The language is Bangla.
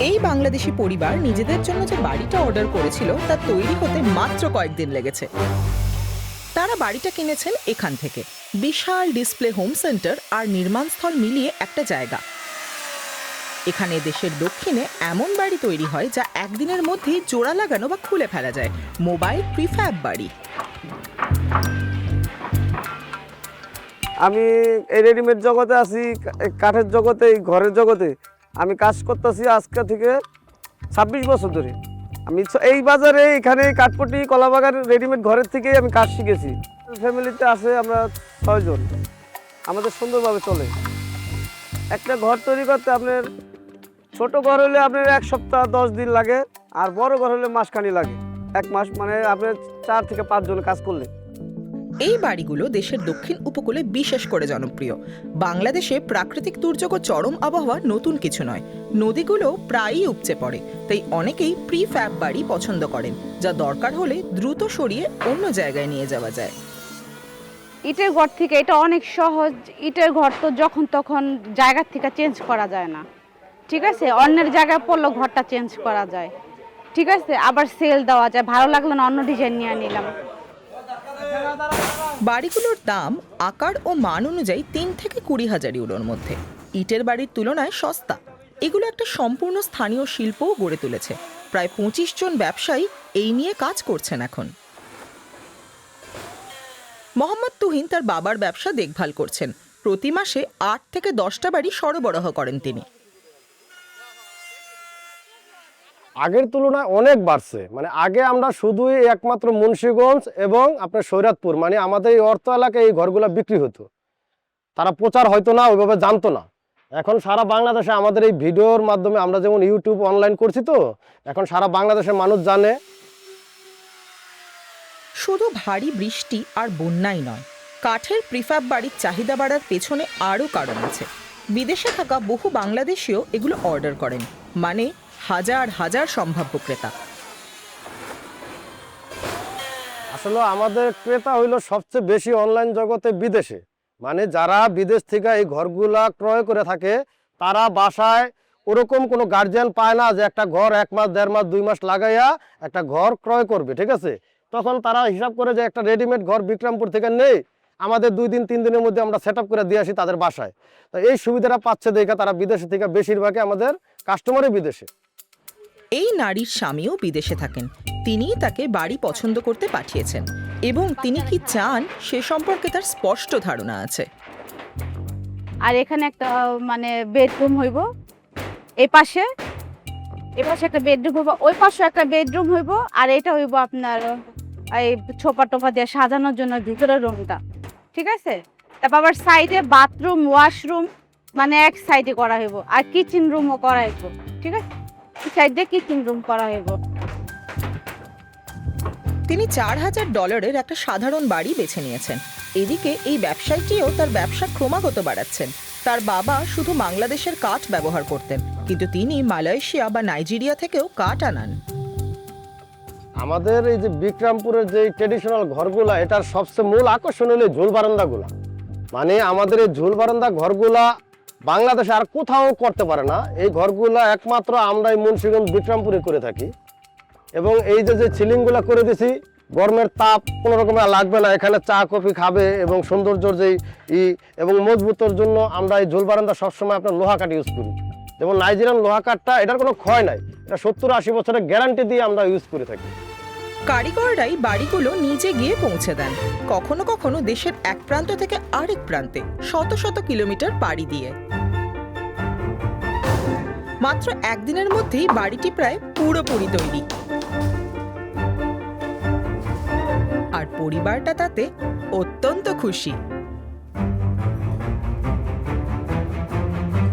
এই বাংলাদেশি পরিবার নিজেদের জন্য যে বাড়িটা অর্ডার করেছিল তা তৈরি হতে মাত্র কয়েকদিন লেগেছে। তারা বাড়িটা কিনেছেন এখান থেকে। বিশাল ডিসপ্লে হোম সেন্টার আর নির্মাণস্থল মিলিয়ে একটা জায়গা। এখানে দেশের দক্ষিণে এমন বাড়ি তৈরি হয় যা একদিনের মধ্যেই জোড়া লাগানো বা খুলে ফেলা যায়। মোবাইল প্রিফ্যাব বাড়ি। আমি এই রেডিমেড জগতে আছি, কাঠের জগতে, এই ঘরের জগতে আমি কাজ করতেছি আজকে থেকে 26 বছর ধরে। আমি এই বাজারে এখানে কাঠপটি কলাবাগান রেডিমেড ঘরের থেকেই আমি কাজ শিখেছি। ফ্যামিলিতে আছে আমরা 6 জন, আমাদের সুন্দরভাবে চলে। একটা ঘর তৈরি করতে আপনার ছোট ঘর হলে আপনার 1 সপ্তাহ 10 দিন লাগে, আর বড় ঘর হলে মাসখানি লাগে, 1 মাস, মানে আপনার 4 থেকে 5 জন কাজ করলে। এই বাড়িগুলো দেশের দক্ষিণ উপকূলে বিশেষ করে জনপ্রিয়। বাংলাদেশে প্রাকৃতিক দুর্যোগ ও চরম আবহাওয়া নতুন কিছু নয়। নদীগুলো প্রায়ই উপচে পড়ে, তাই অনেকেই প্রিফ্যাব বাড়ি পছন্দ করেন, যা দরকার হলে দ্রুত সরিয়ে অন্য জায়গায় নিয়ে যাওয়া যায়। ইটের ঘর থেকে এটা অনেক সহজ। ইটের ঘর তো যখন তখন জায়গা থেকে চেঞ্জ করা যায় না, ঠিক আছে? অন্যের জায়গায় পড়লো ঘরটা চেঞ্জ করা যায়, ঠিক আছে? আবার সেল দেওয়া যায়, ভালো লাগলো না অন্য ডিজাইন নিয়ে নিলাম। বাড়িগুলোর দাম আকার ও মান অনুযায়ী 3 থেকে 20,000 ইউরোর মধ্যে। ইটের বাড়ির তুলনায় সস্তা। এগুলো একটা সম্পূর্ণ স্থানীয় শিল্পও গড়ে তুলেছে। প্রায় 25 জন ব্যবসায়ী এই নিয়ে কাজ করছেন এখন। মোহাম্মদ তুহিন তার বাবার ব্যবসা দেখভাল করছেন। প্রতি মাসে 8 থেকে 10টা বাড়ি সরবরাহ করেন তিনি। আগের তুলনায় অনেক বাড়ছে। মানে আগে আমরা শুধুই একমাত্র মুন্সিগঞ্জ এবং আপনার সৈরাতপুর, মানে আমাদের এই অর্থ এলাকায় এই ঘরগুলো বিক্রি হতো, তারা প্রচার হয়তো না, ওইভাবে জানতো না। এখন সারা বাংলাদেশে আমাদের এই ভিডিওর মাধ্যমে, আমরা যেমন ইউটিউব অনলাইন করছি, তো এখন সারা বাংলাদেশের মানুষ জানে। শুধু ভারী বৃষ্টি আর বন্যাই নয়, কাঠের প্রিফ্যাব বাড়ির চাহিদা বাড়ার পেছনে আরও কারণ আছে। বিদেশে থাকা বহু বাংলাদেশিও এগুলো অর্ডার করেন, মানে হাজার হাজার সম্ভাব্য ক্রেতা। আসলে আমাদের ক্রেতা হইল সবচেয়ে বেশি অনলাইন জগতে বিদেশে। মানে যারা বিদেশ থেকে এই ঘরগুলা ক্রয় করে থাকে, তারা বাসায় ওরকম কোনো গার্জিয়ান পায় না যে একটা ঘর 1 মাস 1.5 মাস 2 মাস লাগাইয়া একটা ঘর ক্রয় করবে, ঠিক আছে? তখন তারা হিসাব করে যে একটা রেডিমেড ঘর বিক্রমপুর থেকে নেই, আমাদের 2 দিন 3 দিনের মধ্যে আমরা সেট আপ করে দিয়ে আসি তাদের বাসায়। তো এই সুবিধাটা পাচ্ছে দেখে তারা বিদেশে থেকে, বেশিরভাগই আমাদের কাস্টমারই বিদেশে। এই নারীর স্বামীও বিদেশে থাকেন। তিনিই তাকে বাড়ি পছন্দ করতে পাঠিয়েছেন, এবং তিনি কি চান সে সম্পর্কে তার স্পষ্ট ধারণা আছে। আর এখানে একটা মানে বেডরুম হইব, এই পাশে একটা বেডরুম হইব, ওই পাশে একটা বেডরুম হইব, আর এটা হইব আপনার এই ছোপা টোপা দিয়ে সাজানোর জন্য ভিতরের রুমটা, ঠিক আছে? তারপর আবার সাইডে বাথরুম, ওয়াশরুম, মানে এক সাইডে করা হইব, আর কিচেন রুমও করা হইব, ঠিক আছে? সাইডে কিচেন রুম করা হইব। তিনি $4,000 একটা সাধারণ বাড়ি বেছে নিয়েছেন। এদিকে এই ব্যবসায়ীটিও তার ব্যবসা ক্রমাগত বাড়াচ্ছেন। তার বাবা শুধু বাংলাদেশের কাঠ ব্যবহার করতেন, কিন্তু তিনি মালয়েশিয়া বা নাইজেরিয়া থেকেও কাঠ আনান। আমাদের এই যে বিক্রমপুরের যে ট্রেডিশনাল ঘরগুলা, এটার সবচেয়ে মূল আকর্ষণ হলো ঝুল বারান্দাগুলা। মানে আমাদের এই ঝুল বারান্দা ঘরগুলা বাংলাদেশে আর কোথাও করতে পারে না। এই ঘরগুলা একমাত্র আমরা এই মুন্সিগঞ্জ বিক্রমপুরে করে থাকি। এবং এই যে সিলিংগুলা করে দিছি, গরমের তাপ কোনো রকমের লাগবে না, এখানে চা কফি খাবে, এবং সৌন্দর্যর যেই এবং মজবুতের জন্য আমরা এই ঝুল বারান্দা সবসময় আপনার লোহা কাঠ ইউজ করি। যেমন নাইজেরিয়ান লোহা কাঠটা, এটার কোনো ক্ষয় নাই, এটা 70-80 বছরের গ্যারান্টি দিয়ে আমরা ইউজ করে থাকি। কারিগররাই বাড়িগুলো নিজে গিয়ে পৌঁছে দেন, কখনো কখনো দেশের এক প্রান্ত থেকে আরেক প্রান্তে শত শত কিলোমিটার পাড়ি দিয়ে। মাত্র একদিনের মধ্যেই বাড়িটি প্রায় পুরোপুরি তৈরি, আর পরিবারটা তাতে অত্যন্ত খুশি।